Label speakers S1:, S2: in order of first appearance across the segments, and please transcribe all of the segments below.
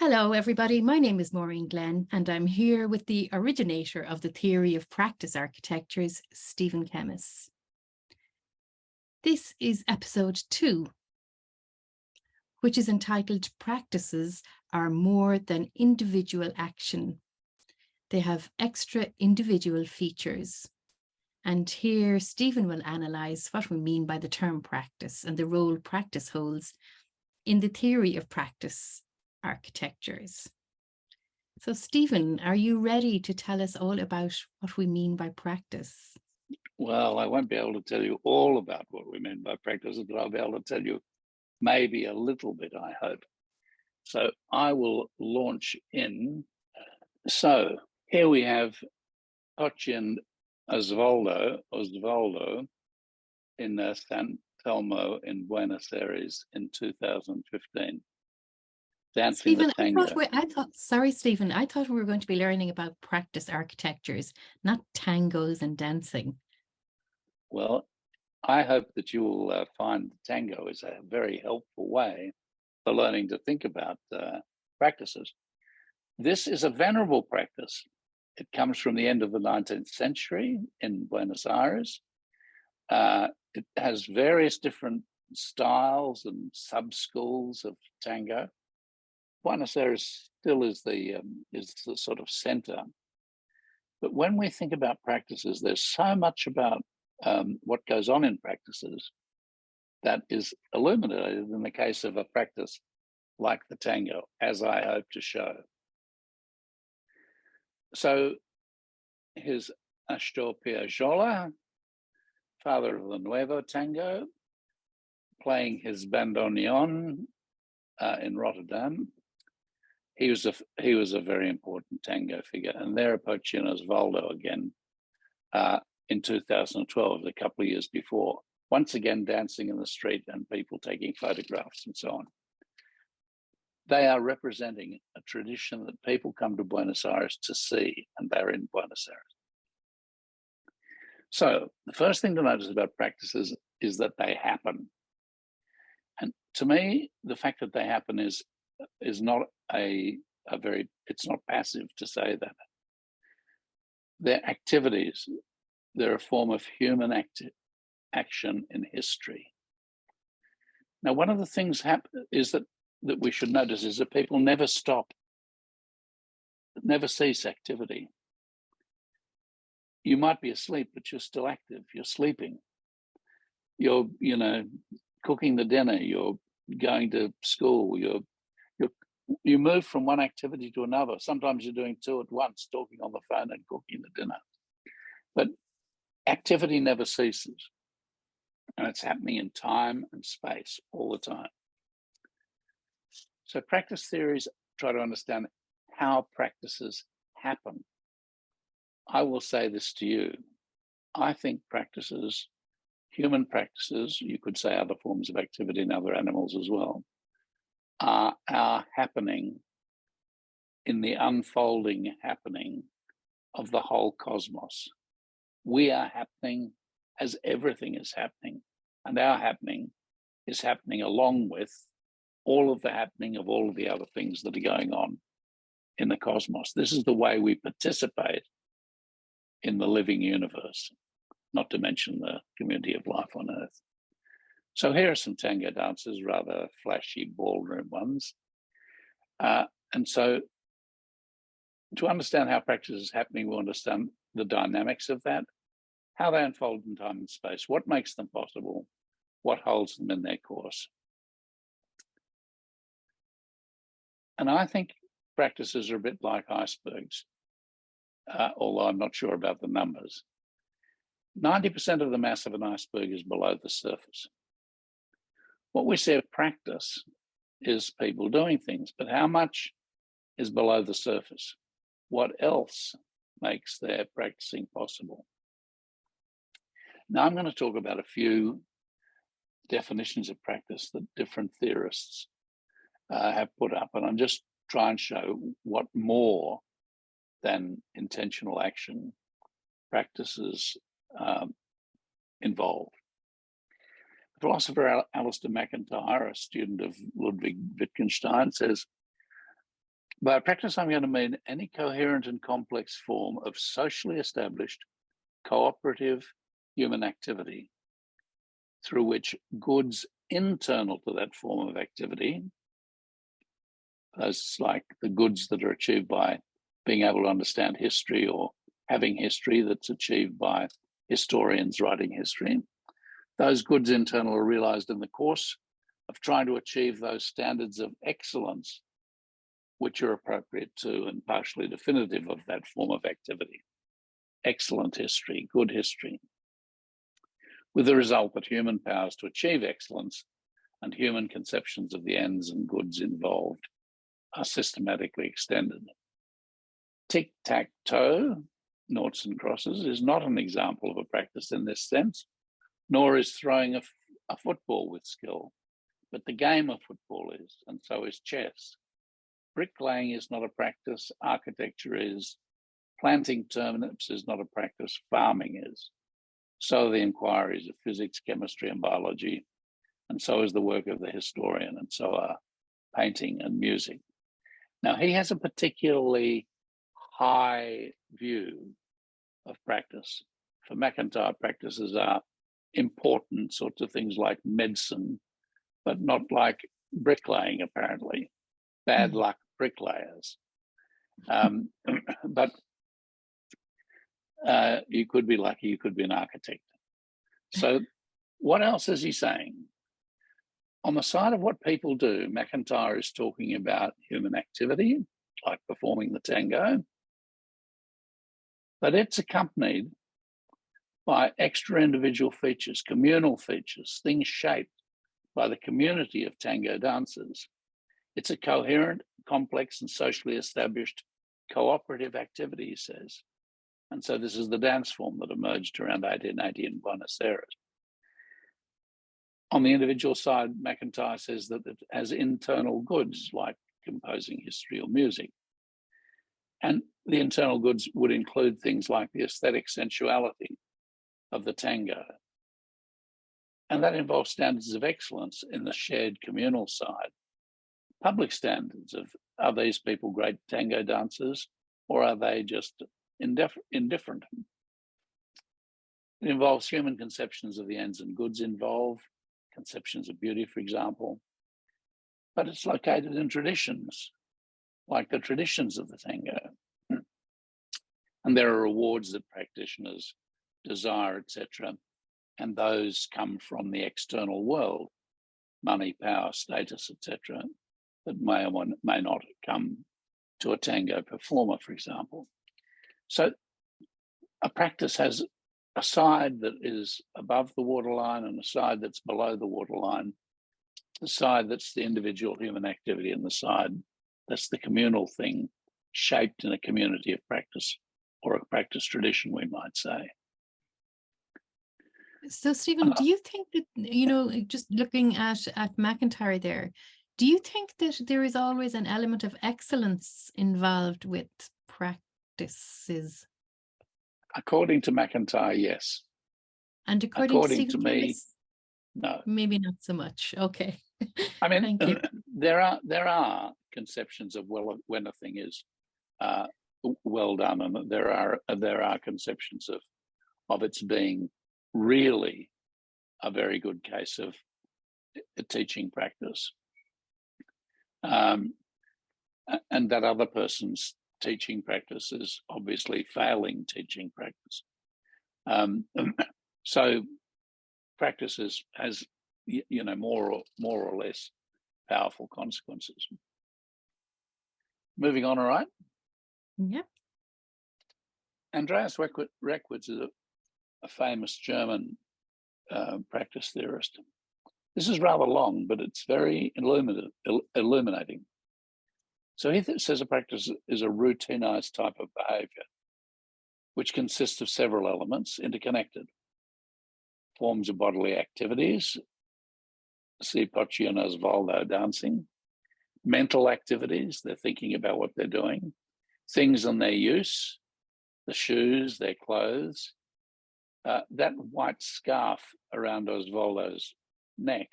S1: Hello, everybody. My name is Máirín Glenn, and I'm here with the originator of the theory of practice architectures, Stephen Kemmis. This is episode 2, which is entitled Practices Are More Than Individual Action. They have extra individual features. And here, Stephen will analyse what we mean by the term practice and the role practice holds in the theory of practice architectures. So, Stephen, are you ready to tell us all about what we mean by practice?
S2: Well, I won't be able to tell you all about what we mean by practice, but I'll be able to tell you maybe a little bit, I hope. So I will launch in. So here we have Pochin Osvaldo in San Telmo in Buenos Aires in 2015. Dancing
S1: Stephen,
S2: the tango.
S1: sorry, Stephen, I thought we were going to be learning about practice architectures, not tangos and dancing.
S2: Well, I hope that you will find tango is a very helpful way for learning to think about practices. This is a venerable practice. It comes from the end of the 19th century in Buenos Aires. It has various different styles and sub-schools of tango. Buenos Aires still is the sort of center. But when we think about practices, there's so much about what goes on in practices that is illuminated in the case of a practice like the tango, as I hope to show. So here's Astor Piazzolla, father of the Nuevo Tango, playing his bandoneon in Rotterdam. He was a very important tango figure, and there Pochin Osvaldo again in 2012, a couple of years before, once again dancing in the street and people taking photographs and so on. They are representing a tradition that people come to Buenos Aires to see, and they're in Buenos Aires. So the first thing to notice about practices is that they happen. And to me, the fact that they happen is not it's not passive to say that. They're activities. They're a form of human action in history. Now, one of the things is that we should notice is that people never stop, never cease activity. You might be asleep, but you're still active. You're sleeping. You're, cooking the dinner. You're going to school. You move from one activity to another. Sometimes you're doing two at once, talking on the phone and cooking the dinner. But activity never ceases. And it's happening in time and space all the time. So practice theories try to understand how practices happen. I will say this to you. I think practices, human practices, you could say other forms of activity in other animals as well, are happening in the unfolding happening of the whole cosmos. We are happening as everything is happening, and our happening is happening along with all of the happening of all of the other things that are going on in the cosmos. This is the way we participate in the living universe, not to mention the community of life on Earth. So here are some tango dances, rather flashy ballroom ones. And so to understand how practice is happening, we'll understand the dynamics of that, how they unfold in time and space, what makes them possible, what holds them in their course. And I think practices are a bit like icebergs, although I'm not sure about the numbers. 90% of the mass of an iceberg is below the surface. What we see of practice is people doing things, but how much is below the surface? What else makes their practicing possible? Now, I'm going to talk about a few definitions of practice that different theorists have put up, and I'm just trying to show what more than intentional action practices involve. Philosopher Aleister McIntyre, a student of Ludwig Wittgenstein, says, By practice, I'm going to mean any coherent and complex form of socially established cooperative human activity through which goods internal to that form of activity, those like the goods that are achieved by being able to understand history or having history that's achieved by historians writing history, those goods internal are realized in the course of trying to achieve those standards of excellence which are appropriate to and partially definitive of that form of activity. Excellent history, good history, with the result that human powers to achieve excellence and human conceptions of the ends and goods involved are systematically extended. Tic-tac-toe, noughts and crosses, is not an example of a practice in this sense, nor is throwing a football with skill, but the game of football is, and so is chess. Bricklaying is not a practice, architecture is, planting turnips is not a practice, farming is. So are the inquiries of physics, chemistry, and biology, and so is the work of the historian, and so are painting and music. Now, he has a particularly high view of practice. For McIntyre, practices are important sorts of things like medicine, but not like bricklaying, apparently. Bad luck bricklayers. But you could be lucky, you could be an architect. So what else is he saying? On the side of what people do, McIntyre is talking about human activity, like performing the tango, but it's accompanied by extra individual features, communal features, things shaped by the community of tango dancers. It's a coherent, complex, and socially established cooperative activity, he says. And so this is the dance form that emerged around 1880 in Buenos Aires. On the individual side, McIntyre says that it has internal goods like composing history or music. And the internal goods would include things like the aesthetic sensuality of the tango. And that involves standards of excellence in the shared communal side. Public standards of, are these people great tango dancers or are they just indifferent? It involves human conceptions of the ends and goods involved, conceptions of beauty, for example, but it's located in traditions, like the traditions of the tango. And there are rewards that practitioners desire, etc. And those come from the external world, money, power, status, etc., that may or may not come to a tango performer, for example. So a practice has a side that is above the waterline and a side that's below the waterline, the side that's the individual human activity and the side that's the communal thing shaped in a community of practice or a practice tradition, we might say.
S1: So, Stephen, do you think that, just looking at McIntyre there, do you think that there is always an element of excellence involved with practices?
S2: According to McIntyre, yes.
S1: And according to Stephen
S2: me,
S1: Kemmis,
S2: no.
S1: Maybe not so much. Okay.
S2: I mean,
S1: Thank you.
S2: there are conceptions of when a thing is well done, and there are conceptions of its being really a very good case of a teaching practice, and that other person's teaching practice is obviously failing teaching practice. So practice has more or less powerful consequences. Moving on, all right?
S1: Yep.
S2: Andreas Records is a famous German practice theorist. This is rather long, but it's very illuminating. So he says a practice is a routinized type of behavior, which consists of several elements interconnected. Forms of bodily activities, see Pochiono's Waldo dancing, mental activities, they're thinking about what they're doing, things on their use, the shoes, their clothes. That white scarf around Osvaldo's neck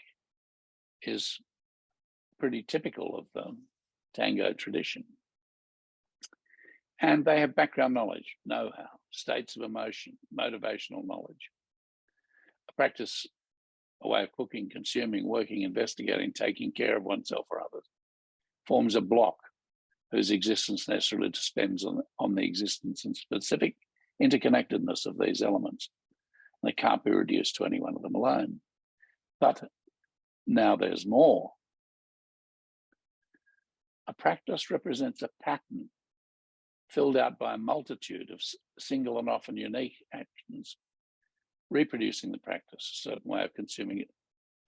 S2: is pretty typical of the tango tradition. And they have background knowledge, know-how, states of emotion, motivational knowledge. A practice, a way of cooking, consuming, working, investigating, taking care of oneself or others, forms a block whose existence necessarily depends on the existence and specific interconnectedness of these elements. They can't be reduced to any one of them alone. But now there's more. A practice represents a pattern filled out by a multitude of single and often unique actions, reproducing the practice, a certain way of consuming it,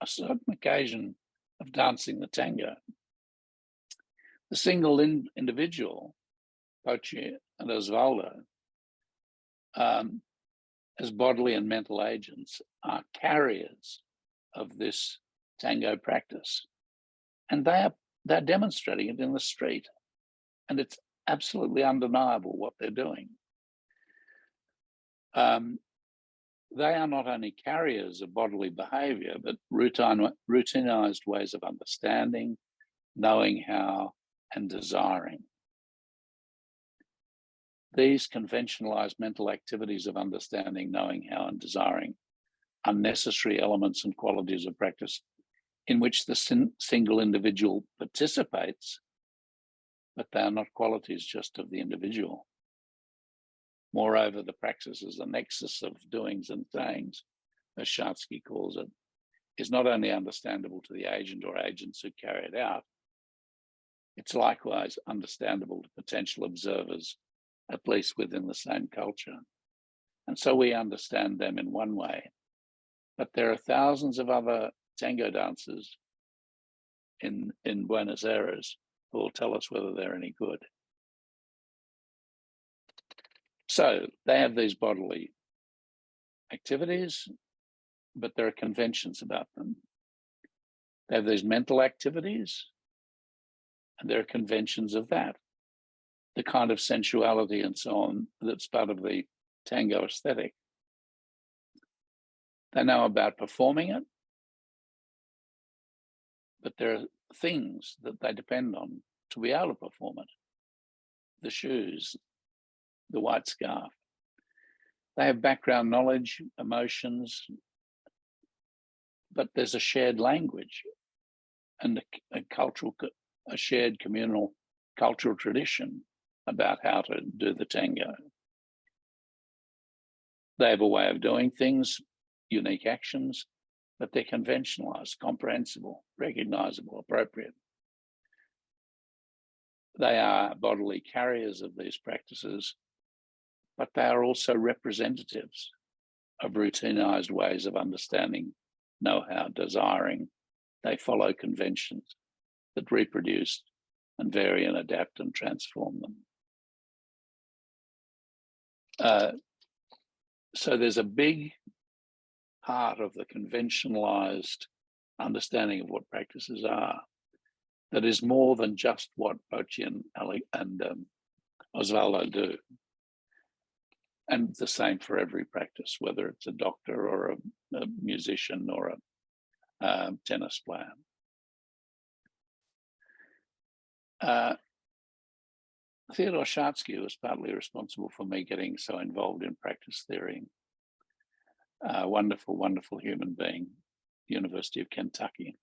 S2: a certain occasion of dancing the tango. The single individual, Pochi and Osvaldo, as bodily and mental agents, are carriers of this tango practice. And they're demonstrating it in the street. And it's absolutely undeniable what they're doing. They are not only carriers of bodily behavior, but routinized ways of understanding, knowing how, and desiring. These conventionalized mental activities of understanding, knowing how, and desiring are necessary elements and qualities of practice in which the single individual participates, but they are not qualities just of the individual. Moreover, the practice is a nexus of doings and sayings, as Schatzky calls it, is not only understandable to the agent or agents who carry it out, it's likewise understandable to potential observers, at least within the same culture. And so we understand them in one way, but there are thousands of other tango dancers in Buenos Aires who will tell us whether they're any good. So they have these bodily activities, but there are conventions about them. They have these mental activities, and there are conventions of that. The kind of sensuality and so on that's part of the tango aesthetic. They know about performing it, but there are things that they depend on to be able to perform it. The shoes, the white scarf. They have background knowledge, emotions, but there's a shared language and a shared communal cultural tradition about how to do the tango. They have a way of doing things, unique actions, but they're conventionalized, comprehensible, recognizable, appropriate. They are bodily carriers of these practices, but they are also representatives of routinized ways of understanding, know-how, desiring. They follow conventions that reproduce and vary and adapt and transform them. So there's a big part of the conventionalized understanding of what practices are that is more than just what Pochi and Osvaldo do. And the same for every practice, whether it's a doctor or a musician or a tennis player. Theodore Schatzky was partly responsible for me getting so involved in practice theory. A wonderful, wonderful human being, University of Kentucky.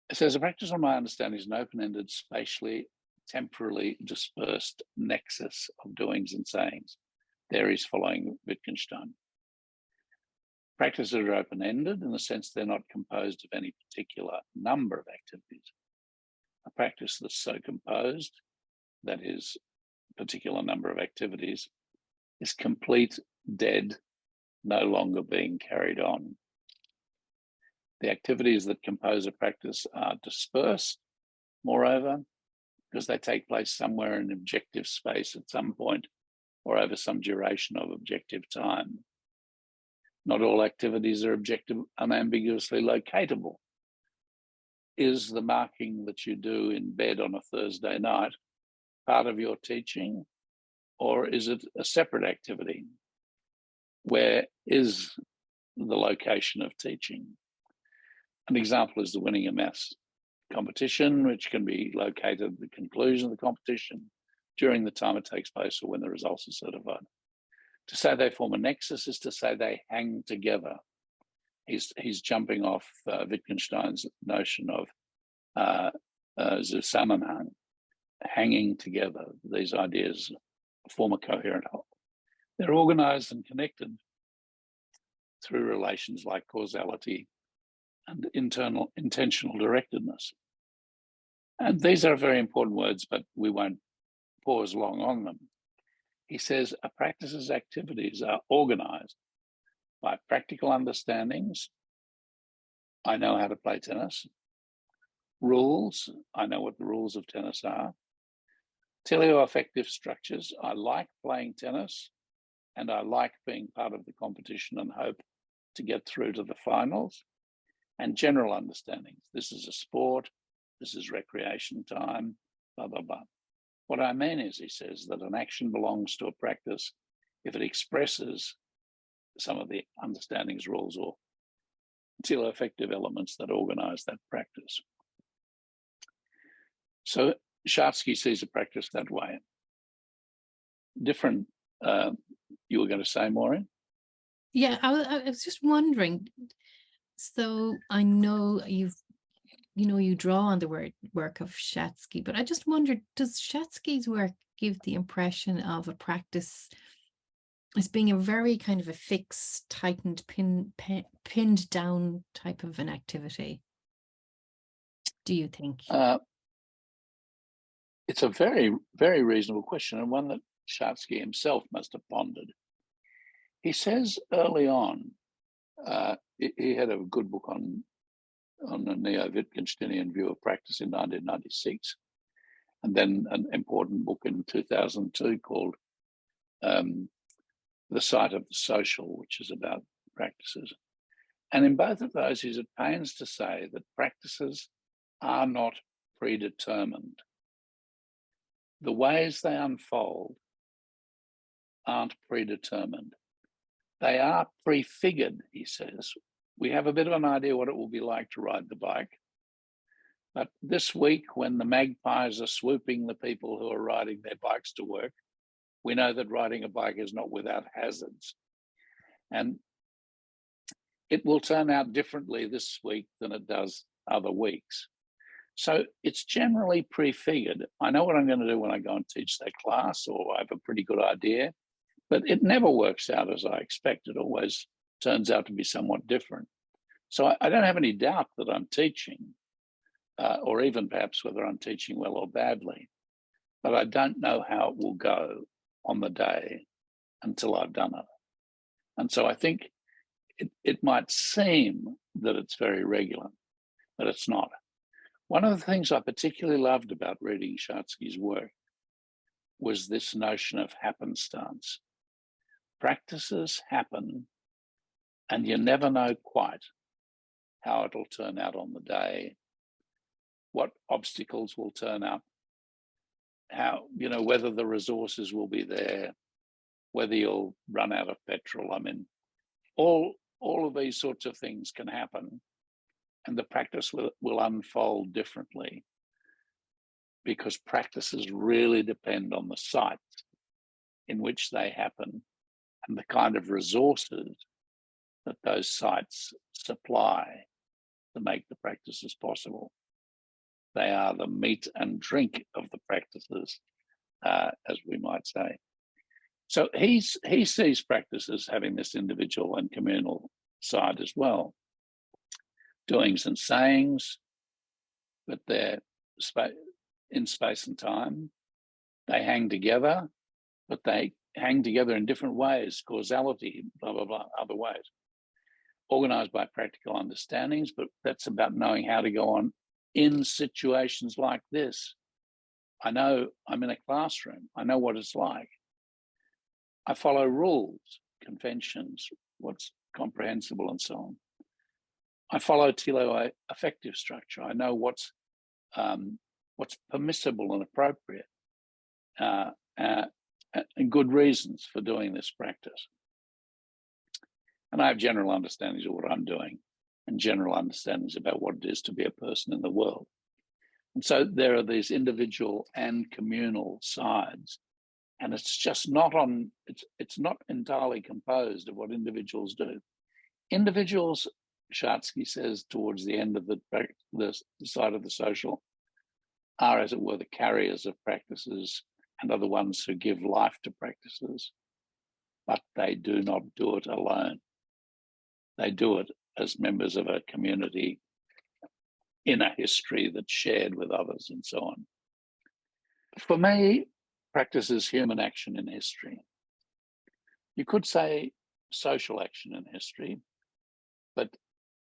S2: It says, a practice, on my understanding, is an open-ended, spatially, temporally dispersed nexus of doings and sayings. There he's following Wittgenstein. Practices are open-ended in the sense they're not composed of any particular number of activities. A practice that's so composed, that is, a particular number of activities, is complete, dead, no longer being carried on. The activities that compose a practice are dispersed, moreover, because they take place somewhere in objective space at some point or over some duration of objective time. Not all activities are objective, unambiguously locatable. Is the marking that you do in bed on a Thursday night part of your teaching, or is it a separate activity? Where is the location of teaching? An example is the winning a maths competition, which can be located at the conclusion of the competition, during the time it takes place or when the results are certified. To say they form a nexus is to say they hang together. He's jumping off Wittgenstein's notion of Zusammenhang, hanging together. These ideas form a coherent whole. They're organized and connected through relations like causality and intentional directedness. And these are very important words, but we won't pause long on them. He says a practice's activities are organized by practical understandings. I know how to play tennis. Rules, I know what the rules of tennis are. Teleoaffective structures, I like playing tennis and I like being part of the competition and hope to get through to the finals. And general understandings, this is a sport, this is recreation time, blah, blah, blah. What I mean is, he says, that an action belongs to a practice if it expresses some of the understandings, rules, or teleoaffective elements that organize that practice. So Schatzky sees a practice that way. Different, you were going to say, Máirín?
S1: Yeah, I was just wondering. So I know you draw on the work of Schatzky, but I just wondered, does Schatzky's work give the impression of a practice as being a very kind of a fixed, tightened, pinned down type of an activity? Do you think?
S2: It's a very, very reasonable question, and one that Schatzky himself must have pondered. He says early on, he had a good book on a neo-Wittgensteinian view of practice in 1996, and then an important book in 2002 called The Site of the Social, which is about practices. And in both of those, he's at pains to say that practices are not predetermined. The ways they unfold aren't predetermined. They are prefigured, he says. We have a bit of an idea what it will be like to ride the bike. But this week, when the magpies are swooping the people who are riding their bikes to work, we know that riding a bike is not without hazards. And it will turn out differently this week than it does other weeks. So it's generally prefigured. I know what I'm going to do when I go and teach that class, or I have a pretty good idea, but it never works out as I expect. It always turns out to be somewhat different. So I don't have any doubt that I'm teaching, or even perhaps whether I'm teaching well or badly, but I don't know how it will go on the day until I've done it. And so I think it might seem that it's very regular, but it's not. One of the things I particularly loved about reading Schatzky's work was this notion of happenstance. Practices happen, and you never know quite how it'll turn out on the day, what obstacles will turn up, how, whether the resources will be there, whether you'll run out of petrol. I mean, all of these sorts of things can happen, and the practice will unfold differently, because practices really depend on the sites in which they happen and the kind of resources that those sites supply to make the practices possible. They are the meat and drink of the practices, as we might say. So he sees practices having this individual and communal side as well. Doings and sayings, but they're in space and time. They hang together, but they hang together in different ways, causality, blah, blah, blah, other ways. Organized by practical understandings, but that's about knowing how to go on in situations like this. I know I'm in a classroom. I know what it's like. I follow rules, conventions, what's comprehensible and so on. I follow teleoaffective structure. I know what's permissible and appropriate, and good reasons for doing this practice. And I have general understandings of what I'm doing and general understandings about what it is to be a person in the world. And so there are these individual and communal sides. And it's just not it's not entirely composed of what individuals do. Individuals, Schatzky says, towards the end of the side of the social, are, as it were, the carriers of practices and are the ones who give life to practices, but they do not do it alone. They do it as members of a community in a history that's shared with others and so on. For me, practice is human action in history. You could say social action in history, but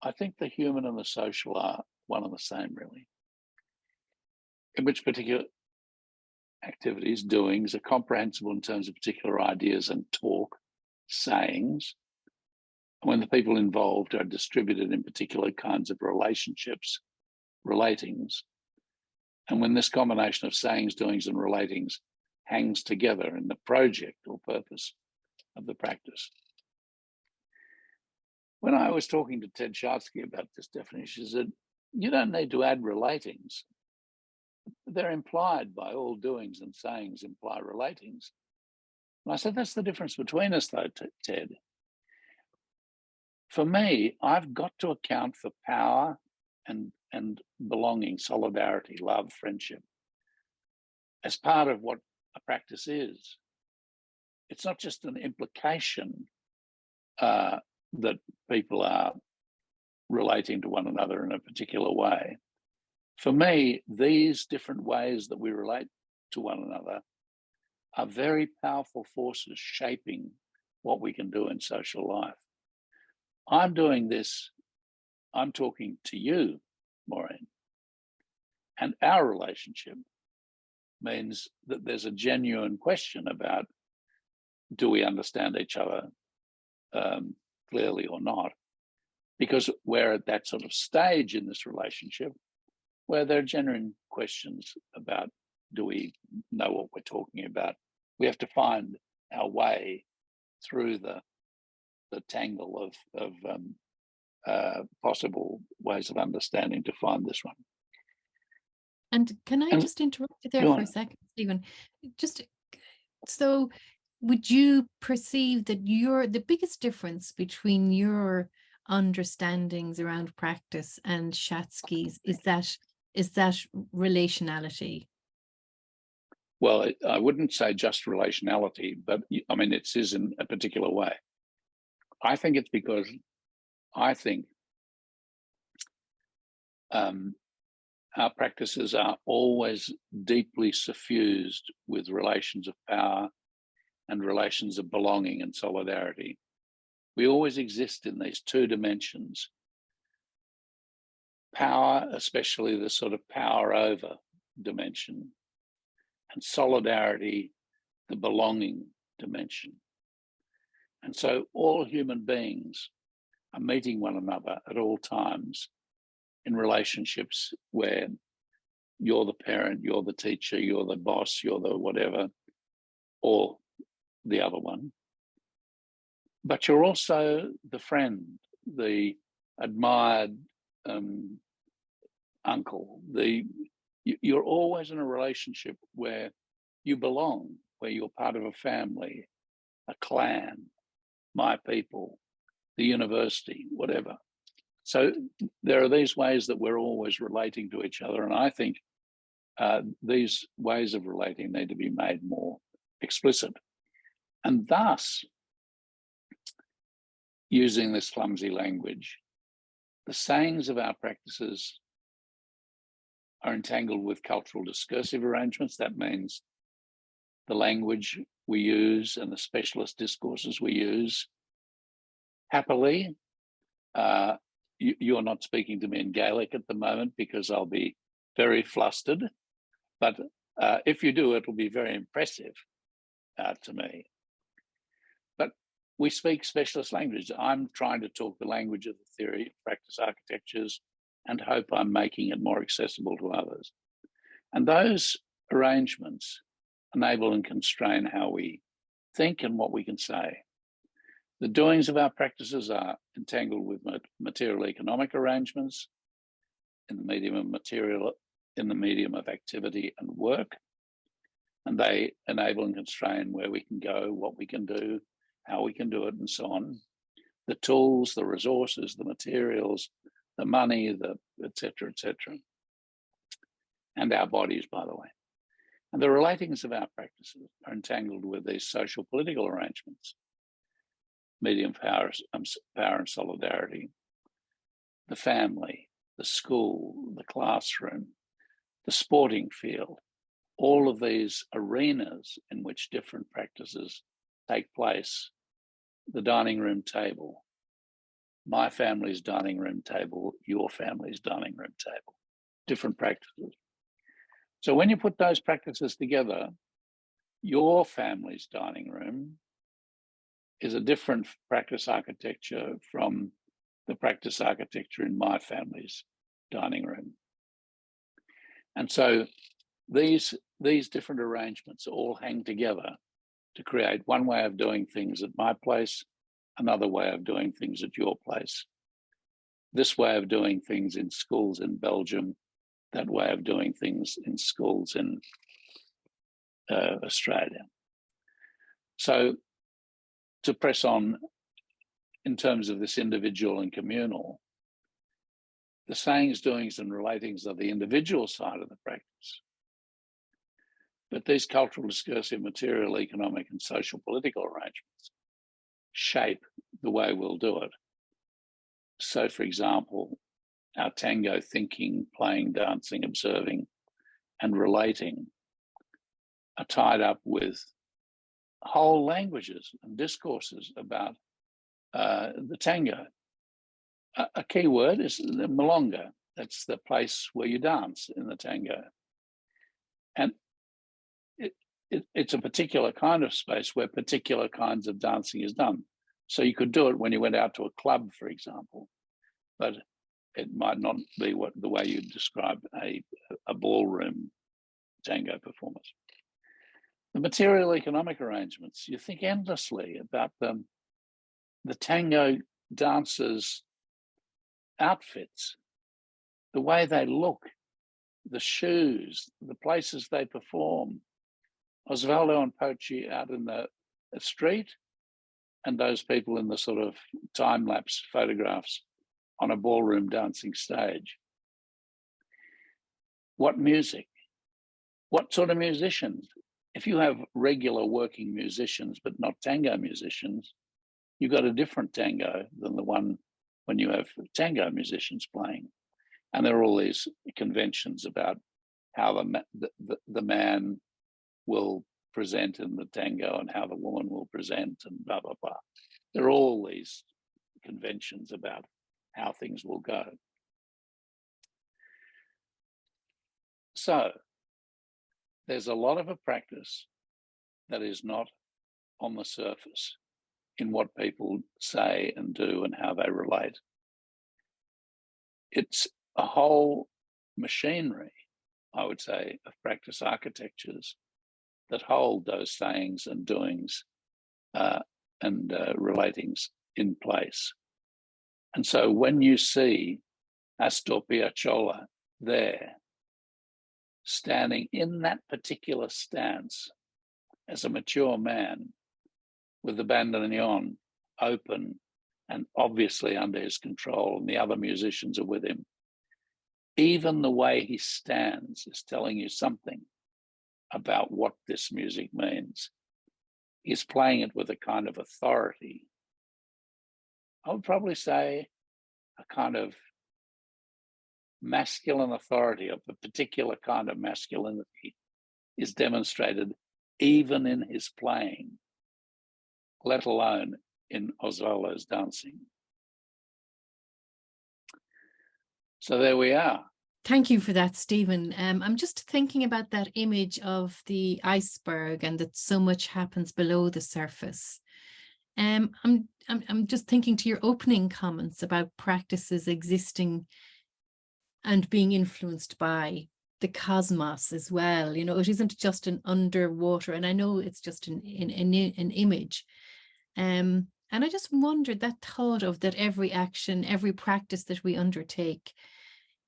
S2: I think the human and the social are one and the same, really, in which particular activities, doings are comprehensible in terms of particular ideas and talk, sayings, when the people involved are distributed in particular kinds of relationships, relatings, and when this combination of sayings, doings, and relatings hangs together in the project or purpose of the practice. When I was talking to Ted Schatzky about this definition, he said, you don't need to add relatings. They're implied by all doings and sayings imply relatings. And I said, that's the difference between us though, Ted. For me, I've got to account for power and belonging, solidarity, love, friendship as part of what a practice is. It's not just an implication that people are relating to one another in a particular way. For me, these different ways that we relate to one another are very powerful forces shaping what we can do in social life. I'm doing this, I'm talking to you, Máirín, and our relationship means that there's a genuine question about, do we understand each other clearly or not? Because we're at that sort of stage in this relationship where there are genuine questions about, do we know what we're talking about? We have to find our way through the tangle of possible ways of understanding to find this one.
S1: And can I just interrupt you there for a second, Stephen? Just so, would you perceive that the biggest difference between your understandings around practice and Schatzky's is that relationality?
S2: Well, I wouldn't say just relationality, but I mean, it is in a particular way. I think it's because I think our practices are always deeply suffused with relations of power and relations of belonging and solidarity. We always exist in these two dimensions. Power, especially the sort of power over dimension, and solidarity, the belonging dimension. And so all human beings are meeting one another at all times in relationships where you're the parent, you're the teacher, you're the boss, you're the whatever, or the other one. But you're also the friend, the admired uncle. You're always in a relationship where you belong, where you're part of a family, a clan, my people, the university, whatever. So there are these ways that we're always relating to each other. And I think these ways of relating need to be made more explicit. And thus, using this clumsy language, the sayings of our practices are entangled with cultural discursive arrangements. That means the language we use and the specialist discourses we use. Happily, you're not speaking to me in Gaelic at the moment because I'll be very flustered. But if you do, it'll be very impressive to me. But we speak specialist language. I'm trying to talk the language of the theory, practice architectures, and hope I'm making it more accessible to others. And those arrangements enable and constrain how we think and what we can say. The doings of our practices are entangled with material economic arrangements in the medium of material in the medium of activity and work, and they enable and constrain where we can go, what we can do, how we can do it, and so on. The tools, the resources, the materials, the money, the et cetera, and our bodies, by the way. And the relatings of our practices are entangled with these social political arrangements, medium power and solidarity, the family, the school, the classroom, the sporting field, all of these arenas in which different practices take place, the dining room table, my family's dining room table, your family's dining room table, different practices. So when you put those practices together, your family's dining room is a different practice architecture from the practice architecture in my family's dining room. And so these different arrangements all hang together to create one way of doing things at my place, another way of doing things at your place, this way of doing things in schools in Belgium, that way of doing things in schools in Australia. So to press on in terms of this individual and communal, the sayings, doings, and relatings are the individual side of the practice. But these cultural, discursive, material, economic, and social political arrangements shape the way we'll do it. So, for example, our tango thinking, playing, dancing, observing, and relating are tied up with whole languages and discourses about the tango. A key word is the milonga. That's the place where you dance in the tango. And it's a particular kind of space where particular kinds of dancing is done. So you could do it when you went out to a club, for example, but it might not be the way you describe a ballroom tango performance. The material economic arrangements, you think endlessly about the tango dancers' outfits, the way they look, the shoes, the places they perform. Osvaldo and Pochi out in the street, and those people in the sort of time-lapse photographs on a ballroom dancing stage. What music? What sort of musicians? If you have regular working musicians, but not tango musicians, you've got a different tango than the one when you have tango musicians playing. And there are all these conventions about how the man will present in the tango and how the woman will present and blah, blah, blah. There are all these conventions about how things will go. So there's a lot of a practice that is not on the surface in what people say and do and how they relate. It's a whole machinery, I would say, of practice architectures that hold those sayings and doings and relatings in place. And so when you see Astor Piazzolla there, standing in that particular stance as a mature man with the bandoneon open and obviously under his control, and the other musicians are with him, even the way he stands is telling you something about what this music means. He's playing it with a kind of authority. I would probably say a kind of masculine authority, of a particular kind of masculinity, is demonstrated even in his playing, let alone in Osvaldo's dancing. So there we are.
S1: Thank you for that, Stephen. I'm just thinking about that image of the iceberg and that so much happens below the surface. I'm just thinking to your opening comments about practices existing and being influenced by the cosmos as well. You know, it isn't just an underwater, and I know it's just an image. And I just wondered, that thought of that every action, every practice that we undertake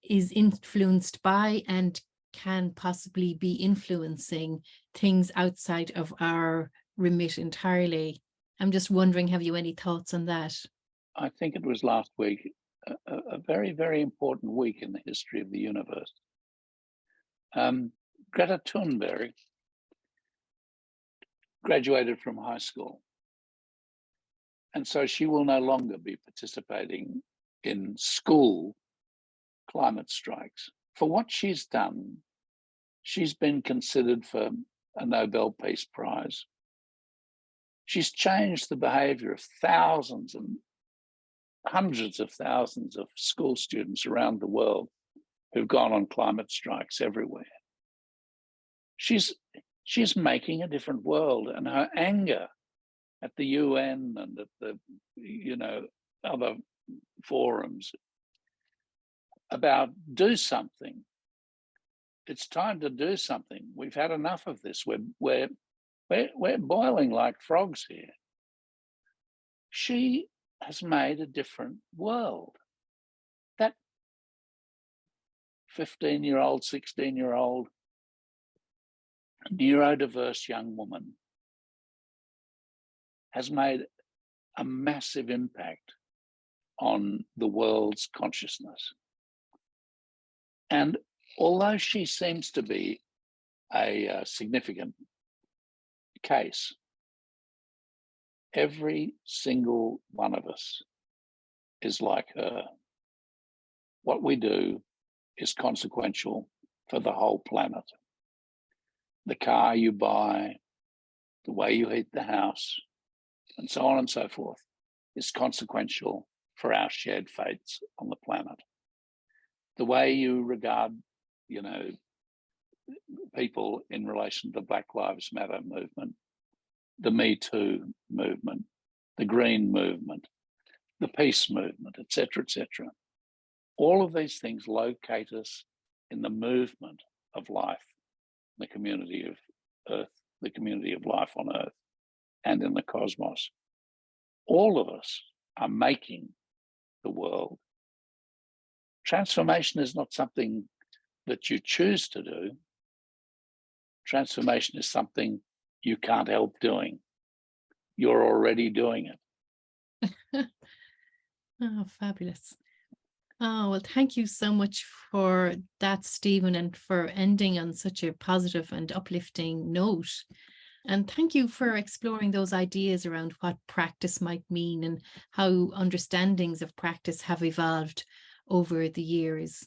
S1: is influenced by and can possibly be influencing things outside of our remit entirely. I'm just wondering, have you any thoughts on that?
S2: I think it was last week, a very, very important week in the history of the universe. Greta Thunberg graduated from high school. And so she will no longer be participating in school climate strikes. For what she's done, she's been considered for a Nobel Peace Prize. She's changed the behavior of thousands and hundreds of thousands of school students around the world who've gone on climate strikes everywhere. She's making a different world, and her anger at the UN and at the, other forums about do something. It's time to do something. We've had enough of this. We're boiling like frogs here. She has made a different world. That 15-year-old, 16-year-old neurodiverse young woman has made a massive impact on the world's consciousness. And although she seems to be a significant case, every single one of us is like her. What we do is consequential for the whole planet. The car you buy, the way you heat the house, and so on and so forth, is consequential for our shared fates on the planet. The way you regard, people in relation to the Black Lives Matter movement, the Me Too movement, the Green movement, the peace movement, etc., etc. All of these things locate us in the movement of life, the community of Earth, the community of life on Earth, and in the cosmos. All of us are making the world. Transformation is not something that you choose to do. Transformation is something you can't help doing. You're already doing it.
S1: Oh, fabulous. Oh, well, thank you so much for that, Stephen, and for ending on such a positive and uplifting note. And thank you for exploring those ideas around what practice might mean and how understandings of practice have evolved over the years.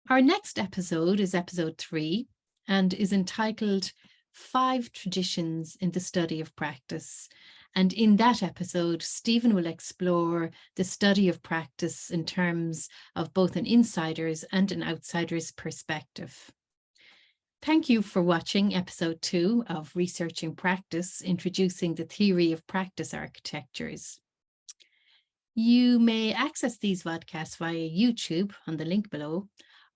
S1: Our next episode is episode 3 and is entitled 5 Traditions in the Study of Practice. And in that episode, Stephen will explore the study of practice in terms of both an insider's and an outsider's perspective. Thank you for watching episode 2 of Researching Practice, Introducing the Theory of Practice Architectures. You may access these vodcasts via YouTube on the link below,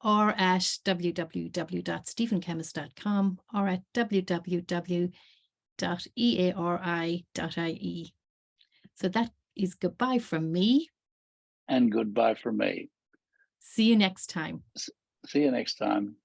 S1: or at www.stephenkemmis.com or at www.eari.ie. So that is goodbye from me.
S2: And goodbye from me.
S1: See you next time.
S2: See you next time.